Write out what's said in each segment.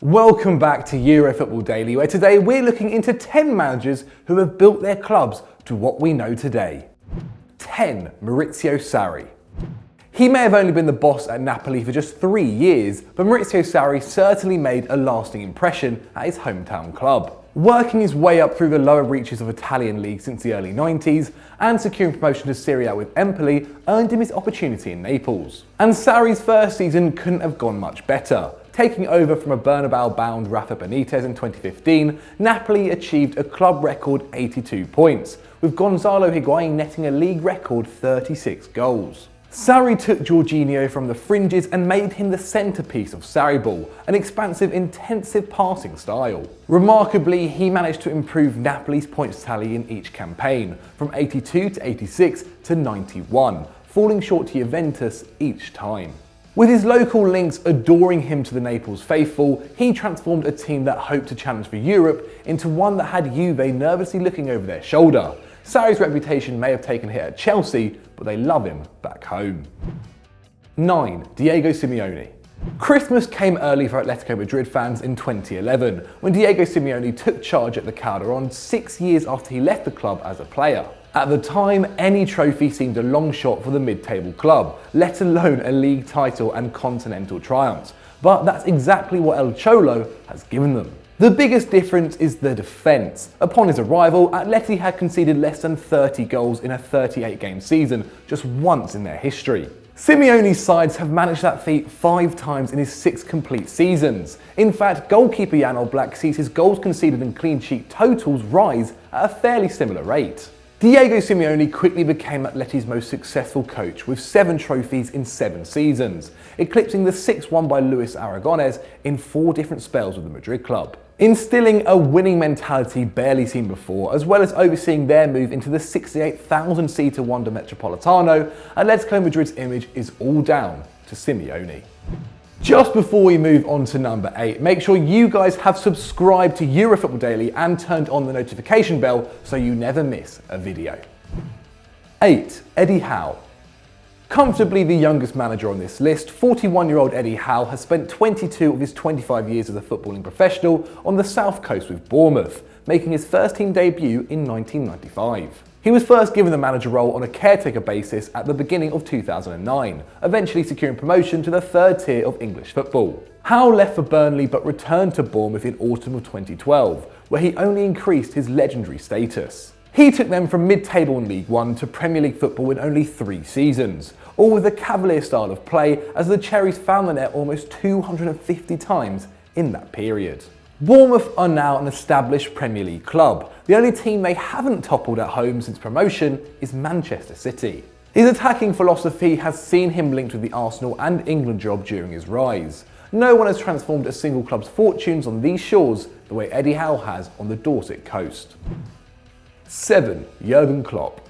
Welcome back to Euro Football Daily, where today we're looking into 10 managers who have built their clubs to what we know today. 10. Maurizio Sarri. He may have only been the boss at Napoli for just 3 years, but Maurizio Sarri certainly made a lasting impression at his hometown club. Working his way up through the lower reaches of Italian league since the early 90s and securing promotion to Serie A with Empoli earned him his opportunity in Naples. And Sarri's first season couldn't have gone much better. Taking over from a Bernabeu-bound Rafa Benitez in 2015, Napoli achieved a club record 82 points, with Gonzalo Higuain netting a league record 36 goals. Sarri took Jorginho from the fringes and made him the centrepiece of Sarri ball, an expansive, intensive passing style. Remarkably, he managed to improve Napoli's points tally in each campaign, from 82 to 86 to 91, falling short to Juventus each time. With his local links adoring him to the Naples faithful, he transformed a team that hoped to challenge for Europe into one that had Juve nervously looking over their shoulder. Sarri's reputation may have taken a hit at Chelsea, but they love him back home. 9. Diego Simeone. Christmas came early for Atletico Madrid fans in 2011, when Diego Simeone took charge at the Calderón 6 years after he left the club as a player. At the time, any trophy seemed a long shot for the mid-table club, let alone a league title and continental triumphs. But that's exactly what El Cholo has given them. The biggest difference is the defence. Upon his arrival, Atleti had conceded less than 30 goals in a 38-game season, just once in their history. Simeone's sides have managed that feat 5 times in his 6 complete seasons. In fact, goalkeeper Jan Oblak sees his goals conceded and clean sheet totals rise at a fairly similar rate. Diego Simeone quickly became Atleti's most successful coach with 7 trophies in 7 seasons, eclipsing the 6 won by Luis Aragonés in 4 different spells with the Madrid club. Instilling a winning mentality barely seen before, as well as overseeing their move into the 68,000-seater Wanda Metropolitano, Atletico Madrid's image is all down to Simeone. Just before we move on to number 8, make sure you guys have subscribed to Euro Football Daily and turned on the notification bell so you never miss a video. 8. Eddie Howe. Comfortably the youngest manager on this list, 41-year-old Eddie Howe has spent 22 of his 25 years as a footballing professional on the south coast with Bournemouth, making his first team debut in 1995. He was first given the manager role on a caretaker basis at the beginning of 2009, eventually securing promotion to the 3rd tier of English football. Howe left for Burnley but returned to Bournemouth in autumn of 2012, where he only increased his legendary status. He took them from mid-table in League One to Premier League football in only 3 seasons, all with a cavalier style of play as the Cherries found the net almost 250 times in that period. Bournemouth are now an established Premier League club. The only team they haven't toppled at home since promotion is Manchester City. His attacking philosophy has seen him linked with the Arsenal and England job during his rise. No one has transformed a single club's fortunes on these shores the way Eddie Howe has on the Dorset coast. 7. Jurgen Klopp.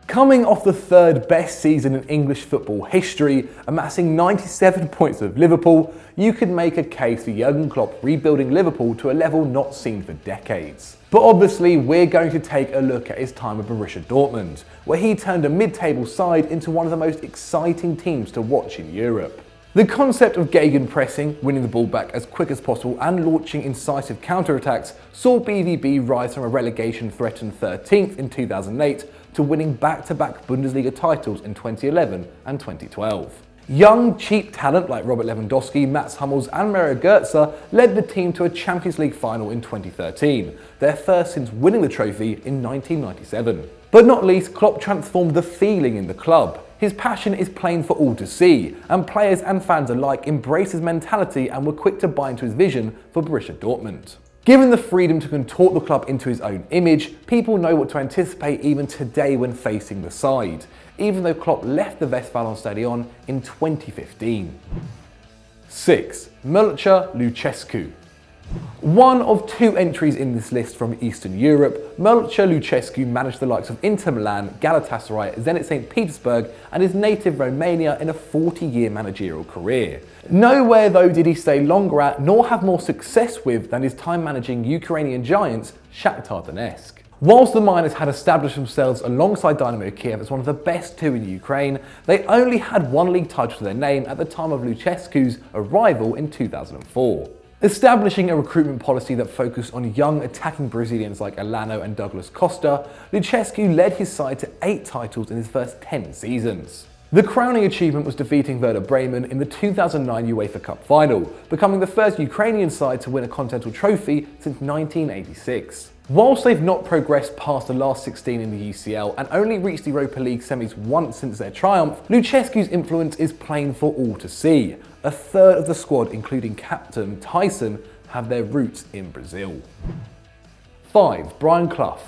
Coming off the 3rd best season in English football history, amassing 97 points with Liverpool, you could make a case for Jurgen Klopp rebuilding Liverpool to a level not seen for decades. But obviously, we're going to take a look at his time with Borussia Dortmund, where he turned a mid-table side into one of the most exciting teams to watch in Europe. The concept of gegenpressing, winning the ball back as quick as possible and launching incisive counterattacks, saw BVB rise from a relegation-threatened 13th in 2008 to winning back-to-back Bundesliga titles in 2011 and 2012. Young, cheap talent like Robert Lewandowski, Mats Hummels and Mario Götze led the team to a Champions League final in 2013, their first since winning the trophy in 1997. But not least, Klopp transformed the feeling in the club. His passion is plain for all to see, and players and fans alike embraced his mentality and were quick to buy into his vision for Borussia Dortmund. Given the freedom to contort the club into his own image, people know what to anticipate even today when facing the side, even though Klopp left the Westfalenstadion in 2015. 6. Mircea Lucescu. One of 2 entries in this list from Eastern Europe, Maurizio Lucescu managed the likes of Inter Milan, Galatasaray, Zenit St. Petersburg and his native Romania in a 40-year managerial career. Nowhere though did he stay longer at nor have more success with than his time managing Ukrainian giants Shakhtar Donetsk. Whilst the Miners had established themselves alongside Dynamo Kiev as one of the best 2 in Ukraine, they only had 1 league title to their name at the time of Lucescu's arrival in 2004. Establishing a recruitment policy that focused on young attacking Brazilians like Elano and Douglas Costa, Lucescu led his side to 8 titles in his first 10 seasons. The crowning achievement was defeating Werder Bremen in the 2009 UEFA Cup final, becoming the first Ukrainian side to win a continental trophy since 1986. Whilst they've not progressed past the last 16 in the UCL and only reached the Europa League semis once since their triumph, Lucescu's influence is plain for all to see. A third of the squad, including captain Tyson, have their roots in Brazil. 5. Brian Clough.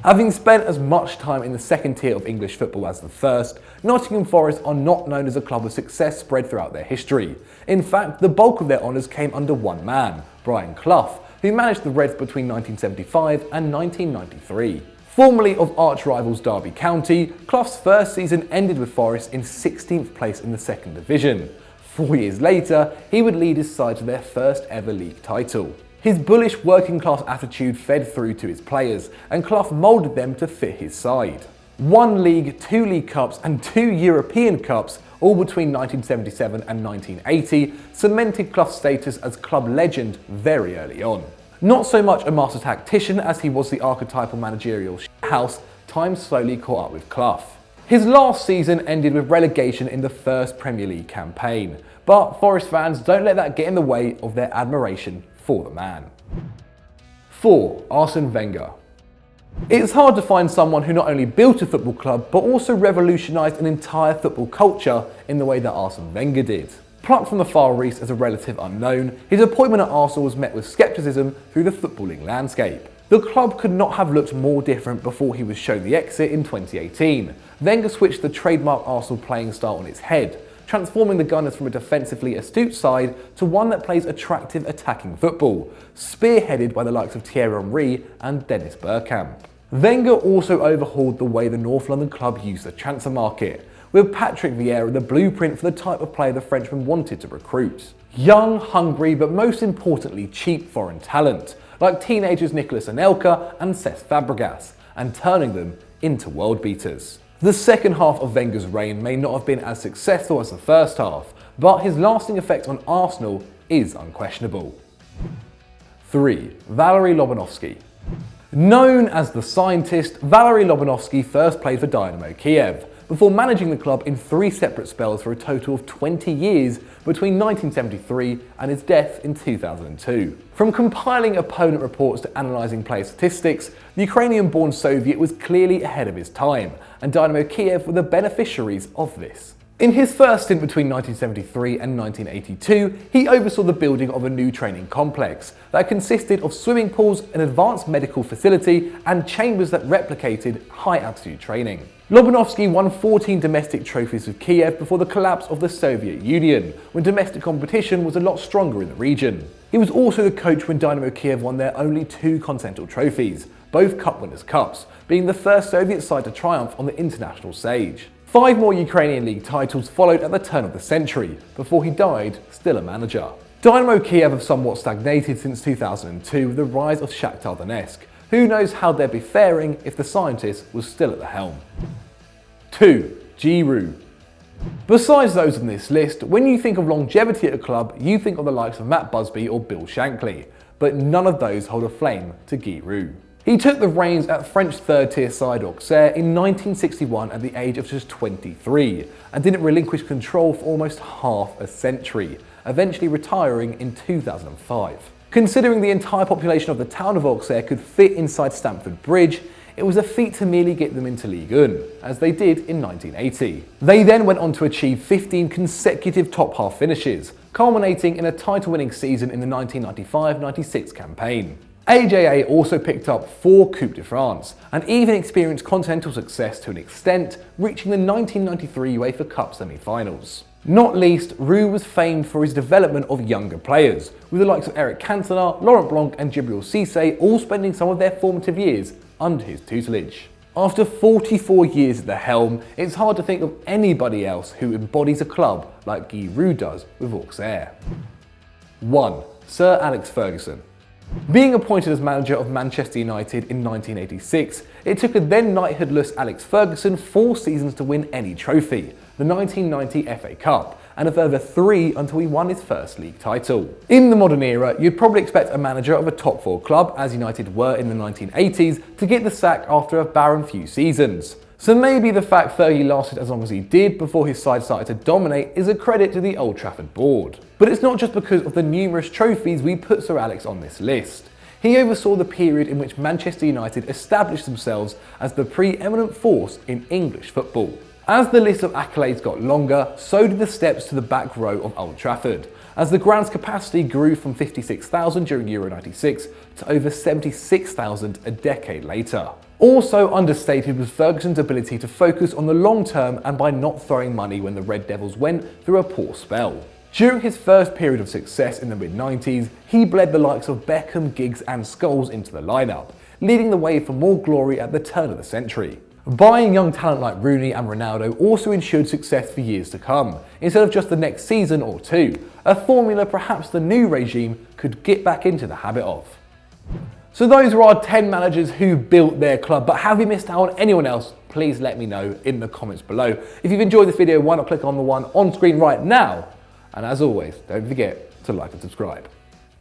Having spent as much time in the second tier of English football as the first, Nottingham Forest are not known as a club of success spread throughout their history. In fact, the bulk of their honours came under one man, Brian Clough, who managed the Reds between 1975 and 1993. Formerly of arch-rivals Derby County, Clough's first season ended with Forest in 16th place in the second division. 4 years later, he would lead his side to their first ever league title. His bullish working-class attitude fed through to his players, and Clough moulded them to fit his side. 1 league, 2 League Cups and 2 European Cups, all between 1977 and 1980, cemented Clough's status as club legend very early on. Not so much a master tactician as he was the archetypal managerial house, time slowly caught up with Clough. His last season ended with relegation in the first Premier League campaign, but Forest fans don't let that get in the way of their admiration for the man. 4. Arsene Wenger. It's hard to find someone who not only built a football club but also revolutionised an entire football culture in the way that Arsene Wenger did. Plucked from the Far East as a relative unknown, his appointment at Arsenal was met with scepticism through the footballing landscape. The club could not have looked more different before he was shown the exit in 2018. Wenger switched the trademark Arsenal playing style on its head, transforming the Gunners from a defensively astute side to one that plays attractive attacking football, spearheaded by the likes of Thierry Henry and Dennis Bergkamp. Wenger also overhauled the way the North London club used the transfer market, with Patrick Vieira the blueprint for the type of player the Frenchman wanted to recruit. Young, hungry, but most importantly cheap foreign talent, like teenagers Nicolas Anelka and Cesc Fabregas, and turning them into world beaters. The second half of Wenger's reign may not have been as successful as the first half, but his lasting effect on Arsenal is unquestionable. 3. Valeriy Lobanovskyi. Known as the Scientist, Valeriy Lobanovskyi first played for Dynamo Kiev, before managing the club in 3 separate spells for a total of 20 years between 1973 and his death in 2002. From compiling opponent reports to analysing player statistics, the Ukrainian-born Soviet was clearly ahead of his time, and Dynamo Kiev were the beneficiaries of this. In his first stint between 1973 and 1982, he oversaw the building of a new training complex that consisted of swimming pools, an advanced medical facility, and chambers that replicated high-altitude training. Lobanovskyi won 14 domestic trophies with Kiev before the collapse of the Soviet Union, when domestic competition was a lot stronger in the region. He was also the coach when Dynamo Kiev won their only 2 continental trophies, both Cup Winners' Cups, being the first Soviet side to triumph on the international stage. 5 more Ukrainian league titles followed at the turn of the century, before he died still a manager. Dynamo Kiev have somewhat stagnated since 2002 with the rise of Shakhtar Donetsk. Who knows how they'd be faring if the Scientist was still at the helm. 2. Roux. Besides those on this list, when you think of longevity at a club, you think of the likes of Matt Busby or Bill Shankly, but none of those hold a flame to Guy Roux. He took the reins at French third-tier side Auxerre in 1961 at the age of just 23, and didn't relinquish control for almost half a century, eventually retiring in 2005. Considering the entire population of the town of Auxerre could fit inside Stamford Bridge, it was a feat to merely get them into Ligue 1, as they did in 1980. They then went on to achieve 15 consecutive top-half finishes, culminating in a title-winning season in the 1995-96 campaign. AJA also picked up 4 Coupe de France, and even experienced continental success to an extent, reaching the 1993 UEFA Cup semi-finals. Not least, Roux was famed for his development of younger players, with the likes of Eric Cantona, Laurent Blanc and Djibril Cissé all spending some of their formative years under his tutelage. After 44 years at the helm, it's hard to think of anybody else who embodies a club like Guy Roux does with Auxerre. 1. Sir Alex Ferguson. Being appointed as manager of Manchester United in 1986, it took a then knighthoodless Alex Ferguson 4 seasons to win any trophy, the 1990 FA Cup, and a further 3 until he won his first league title. In the modern era, you'd probably expect a manager of a top 4 club, as United were in the 1980s, to get the sack after a barren few seasons. So maybe the fact Fergie lasted as long as he did before his side started to dominate is a credit to the Old Trafford board. But it's not just because of the numerous trophies we put Sir Alex on this list. He oversaw the period in which Manchester United established themselves as the preeminent force in English football. As the list of accolades got longer, so did the steps to the back row of Old Trafford, as the ground's capacity grew from 56,000 during Euro 96 to over 76,000 a decade later. Also understated was Ferguson's ability to focus on the long term and by not throwing money when the Red Devils went through a poor spell. During his first period of success in the mid-90s, he bled the likes of Beckham, Giggs and Scholes into the lineup, leading the way for more glory at the turn of the century. Buying young talent like Rooney and Ronaldo also ensured success for years to come, instead of just the next season or two, a formula perhaps the new regime could get back into the habit of. So those are our 10 managers who built their club, but have you missed out on anyone else? Please let me know in the comments below. If you've enjoyed this video, why not click on the one on screen right now? And as always, don't forget to like and subscribe.